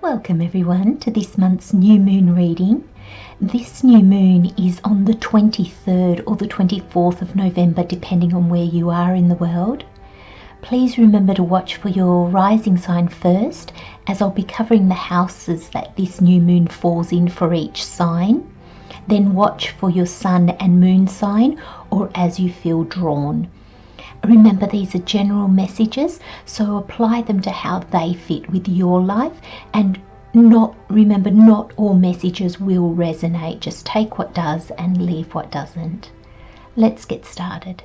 Welcome everyone to this month's new moon reading. This new moon is on the 23rd or the 24th of November, depending on where you are in the world. Please remember to watch for your rising sign first, as I'll be covering the houses that this new moon falls in for each sign. Then watch for your sun and moon sign, or as you feel drawn. Remember, these are general messages, so apply them to how they fit with your life, and not all messages will resonate. Just take what does and leave what doesn't. Let's get started.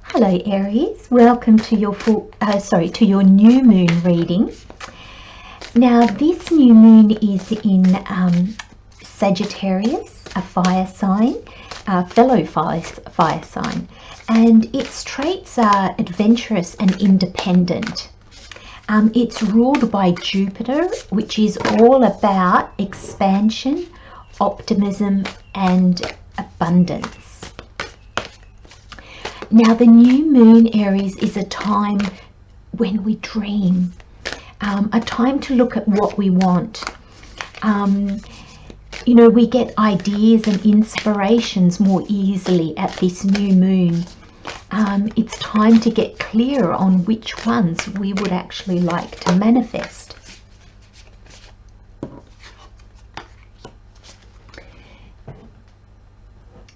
Hello Aries, welcome to your your new moon reading. Now this new moon is in Sagittarius, a fire sign, fellow fire sign, and its traits are adventurous and independent. It's ruled by Jupiter, which is all about expansion, optimism and abundance. Now the new moon, Aries, is a time when we dream, a time to look at what we want. We get ideas and inspirations more easily at this new moon. It's time to get clear on which ones we would actually like to manifest.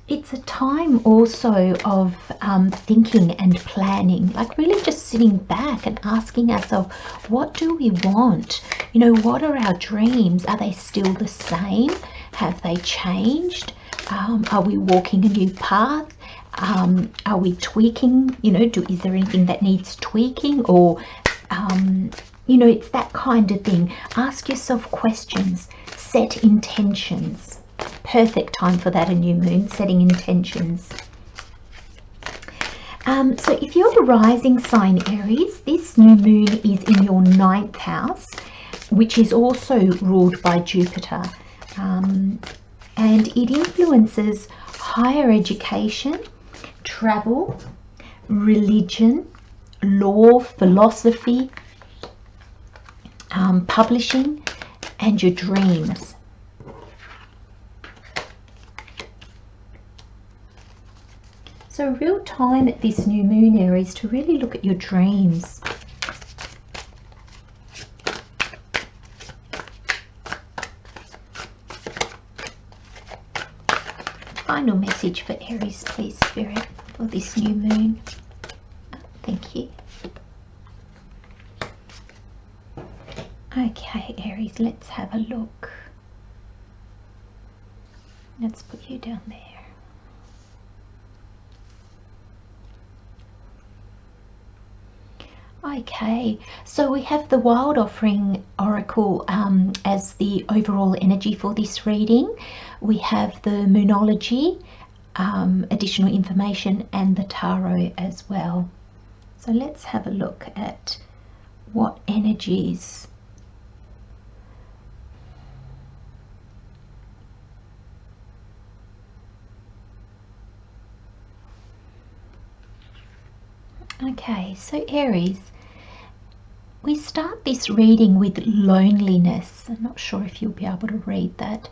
It's a time also of thinking and planning, like really just sitting back and asking ourselves, what do we want? What are our dreams? Are they still the same? Have they changed? Are we walking a new path? Are we tweaking? Is there anything that needs tweaking? Or it's that kind of thing. Ask yourself questions, set intentions. Perfect time for that, a new moon, setting intentions. So if you're the rising sign Aries, this new moon is in your 9th house, which is also ruled by Jupiter, and it influences higher education, travel, religion, law, philosophy, publishing, and your dreams. So a real time at this new moon, Aries, to really look at your dreams. Final message for Aries, please, Spirit, for this new moon. Thank you. Okay, Aries, let's have a look. Let's put you down there. Okay, so we have the Wild Offering Oracle as the overall energy for this reading. We have the Moonology, additional information, and the Tarot as well. So let's have a look at what energies Okay, so Aries, we start this reading with loneliness. I'm not sure if you'll be able to read that.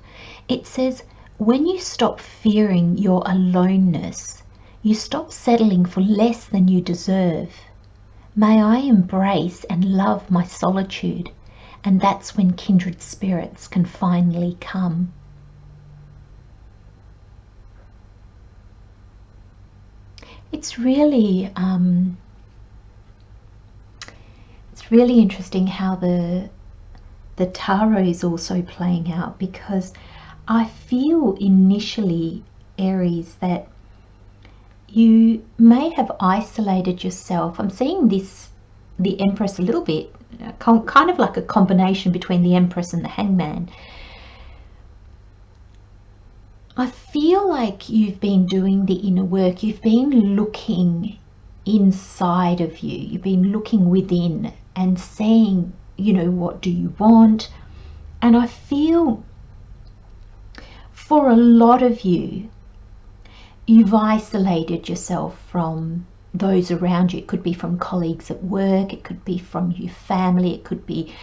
It says, when you stop fearing your aloneness, you stop settling for less than you deserve. May I embrace and love my solitude, and that's when kindred spirits can finally come. It's really interesting how the tarot is also playing out, because I feel initially, Aries, that you may have isolated yourself. I'm seeing the Empress a little bit, kind of like a combination between the Empress and the Hangman. I feel like you've been doing the inner work. You've been looking inside of you. You've been looking within and saying, what do you want? And I feel for a lot of you, you've isolated yourself from those around you. It could be from colleagues at work, it could be from your family, it could be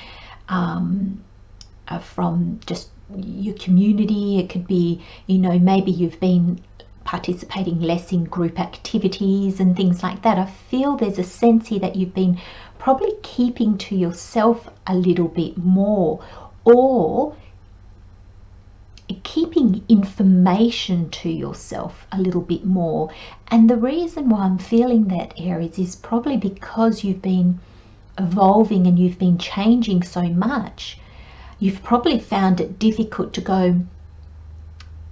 from just your community. It could be, you know, maybe you've been participating less in group activities and things like that. I feel there's a sense here that you've been probably keeping to yourself a little bit more, or keeping information to yourself a little bit more. And the reason why I'm feeling that, Aries, is probably because you've been evolving and you've been changing so much. You've probably found it difficult to go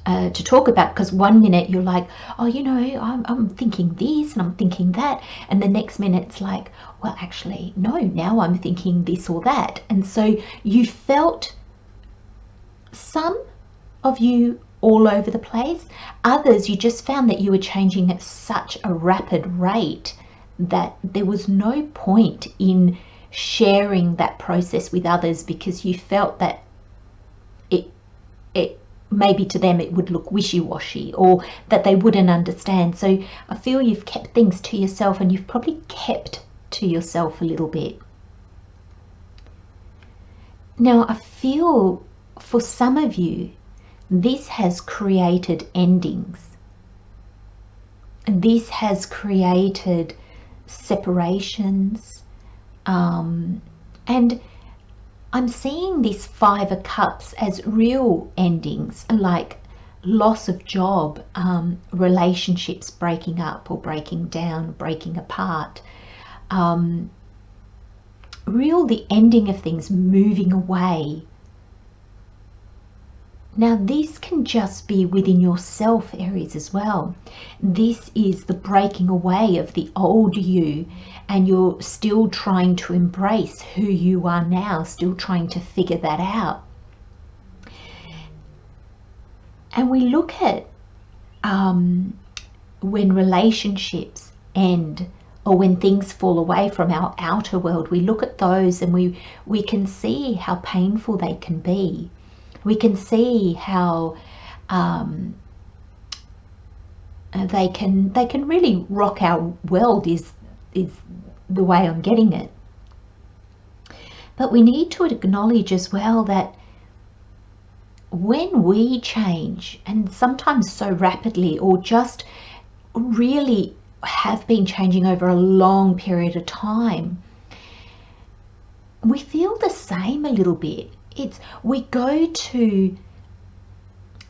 to talk about, because one minute you're like, oh, you know, I'm thinking this and I'm thinking that, and the next minute it's like, well, actually no, now I'm thinking this or that. And so you felt, some of you, all over the place. Others, you just found that you were changing at such a rapid rate that there was no point in sharing that process with others, because you felt that it maybe to them it would look wishy-washy, or that they wouldn't understand. So I feel you've kept things to yourself, and you've probably kept to yourself a little bit. Now I feel for some of you, this has created endings. This has created separations, and I'm seeing this Five of Cups as real endings, like loss of job, relationships breaking up or breaking down, breaking apart, real the ending of things, moving away. Now this can just be within yourself, Aries, as well. This is the breaking away of the old you, and you're still trying to embrace who you are now, still trying to figure that out. And we look at when relationships end, or when things fall away from our outer world, we look at those and we can see how painful they can be. We can see how they can really rock our world, is the way I'm getting it. But we need to acknowledge as well that when we change, and sometimes so rapidly, or just really have been changing over a long period of time, we feel the same a little bit. We go to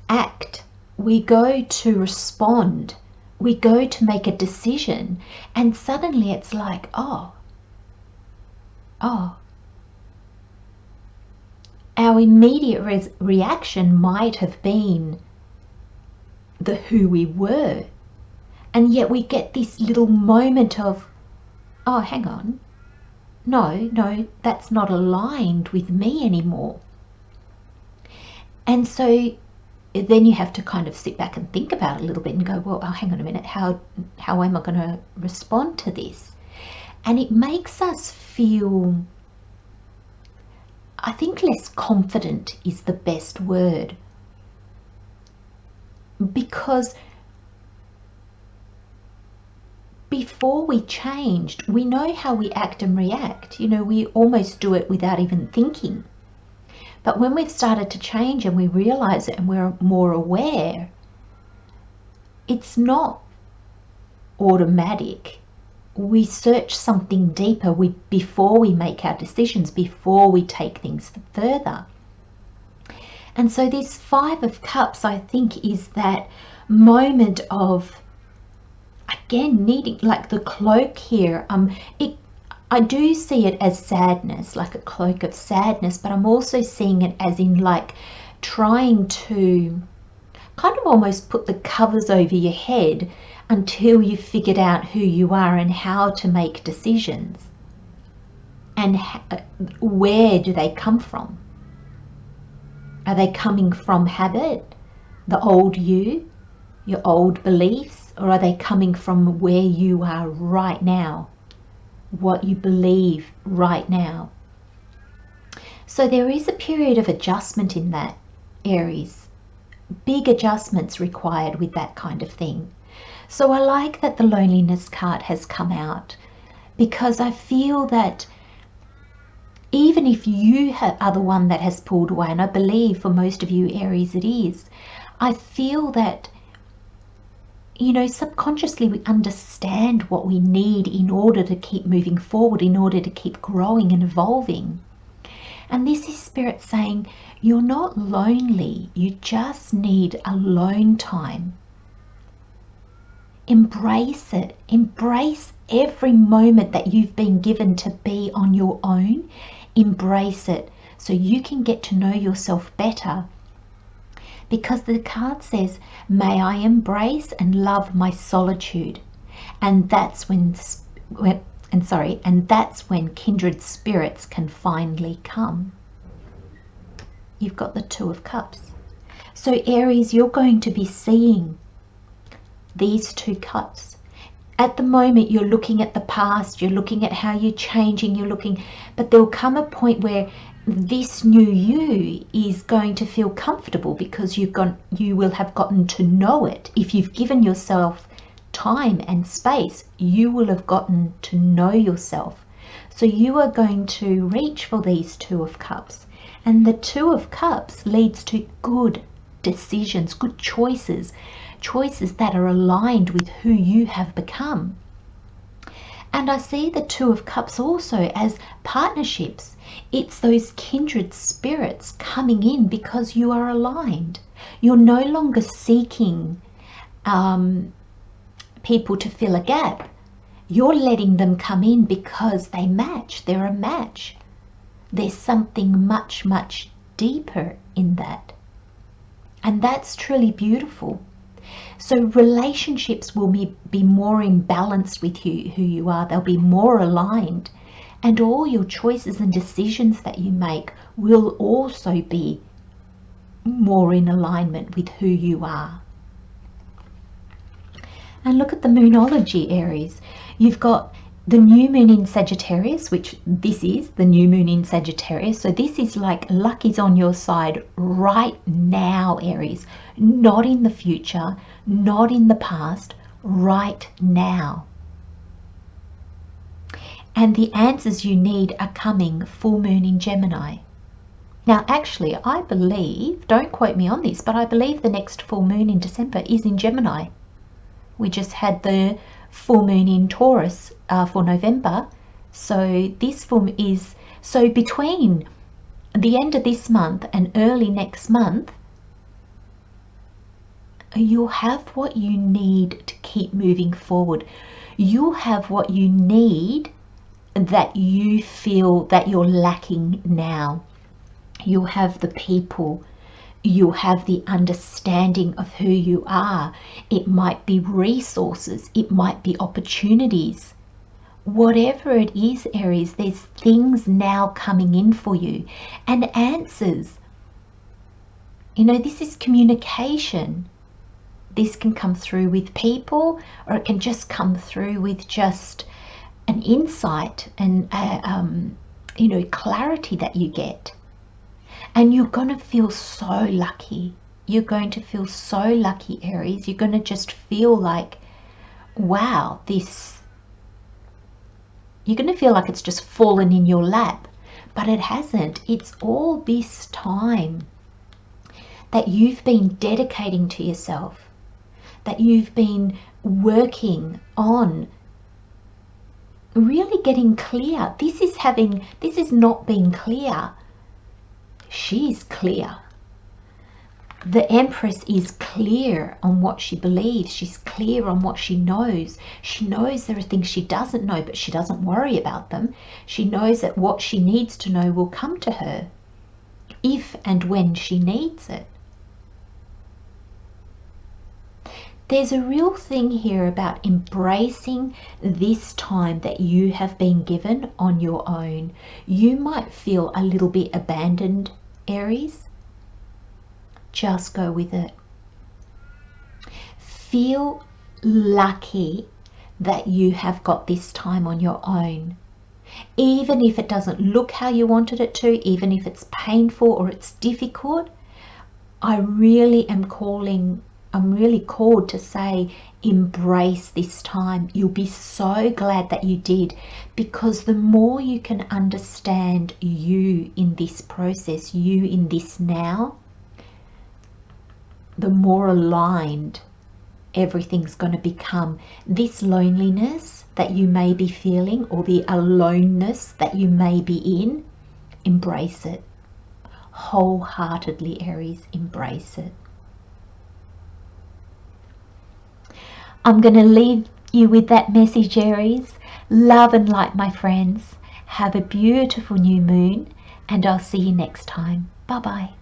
act, we go to respond, we go to make a decision, and suddenly it's like, oh, our immediate reaction might have been the who we were, and yet we get this little moment of, oh, hang on, no, that's not aligned with me anymore. And so then you have to kind of sit back and think about it a little bit and go, well, oh, hang on a minute, how am I going to respond to this? And it makes us feel, I think less confident is the best word, because before we changed, we know how we act and react. You know, we almost do it without even thinking. But when we've started to change and we realize it and we're more aware, it's not automatic. We search something deeper before we make our decisions, before we take things further. And so this Five of Cups, I think, is that moment of, again, needing, like the cloak here, I do see it as sadness, like a cloak of sadness, but I'm also seeing it as in like trying to kind of almost put the covers over your head until you've figured out who you are and how to make decisions. And where do they come from? Are they coming from habit, the old you, your old beliefs, or are they coming from where you are right now, what you believe right now? So there is a period of adjustment in that, Aries. Big adjustments required with that kind of thing. So I like that the loneliness card has come out, because I feel that even even if you are the one that has pulled away, and I believe for most of you Aries it is, I feel that, you know, subconsciously we understand what we need in order to keep moving forward, in order to keep growing and evolving. And this is Spirit saying, you're not lonely, you just need alone time. Embrace it. Embrace every moment that you've been given to be on your own. Embrace it so you can get to know yourself better. Because the card says, may I embrace and love my solitude. And that's when kindred spirits can finally come. You've got the Two of Cups. So Aries, you're going to be seeing these two cups. At the moment, you're looking at the past, you're looking at how you're changing, but there'll come a point where this new you is going to feel comfortable because you will have gotten to know it. If you've given yourself time and space, you will have gotten to know yourself. So you are going to reach for these Two of Cups. And the Two of Cups leads to good decisions, good choices that are aligned with who you have become. And I see the Two of Cups also as partnerships. It's those kindred spirits coming in because you are aligned. You're no longer seeking people to fill a gap. You're letting them come in because they match. They're a match. There's something much, much deeper in that. And that's truly beautiful. So relationships will be more in balance with who you are. They'll be more aligned. And all your choices and decisions that you make will also be more in alignment with who you are. And look at the Moonology, Aries. You've got the new moon in Sagittarius, which this is the new moon in Sagittarius. So this is like luck is on your side right now, Aries. Not in the future, not in the past, right now. And the answers you need are coming full moon in Gemini. Now, actually, I believe, don't quote me on this, but I believe the next full moon in December is in Gemini. We just had the full moon in Taurus for November. So this full moon is, so between the end of this month and early next month, you'll have what you need to keep moving forward. You'll have what you need that you feel that you're lacking now. You'll have the people, you'll have the understanding of who you are. It might be resources, it might be opportunities. Whatever it is, Aries, there's things now coming in for you and answers. You know, this is communication. This can come through with people, or it can just come through with just an insight and you know, clarity that you get. And you're going to feel so lucky. You're going to feel so lucky, Aries. You're going to just feel like, wow, this, you're going to feel like it's just fallen in your lap. But it hasn't. It's all this time that you've been dedicating to yourself, that you've been working on really getting clear. This is not being clear. She's clear. The Empress is clear on what she believes. She's clear on what she knows. She knows there are things she doesn't know, but she doesn't worry about them. She knows that what she needs to know will come to her if and when she needs it. There's a real thing here about embracing this time that you have been given on your own. You might feel a little bit abandoned, Aries. Just go with it. Feel lucky that you have got this time on your own. Even if it doesn't look how you wanted it to, even if it's painful or it's difficult, I really am calling I'm really called to say, embrace this time. You'll be so glad that you did, because the more you can understand you in this process, you in this now, the more aligned everything's going to become. This loneliness that you may be feeling, or the aloneness that you may be in, embrace it. Wholeheartedly, Aries, embrace it. I'm going to leave you with that message, Aries. Love and light, my friends. Have a beautiful new moon, and I'll see you next time. Bye-bye.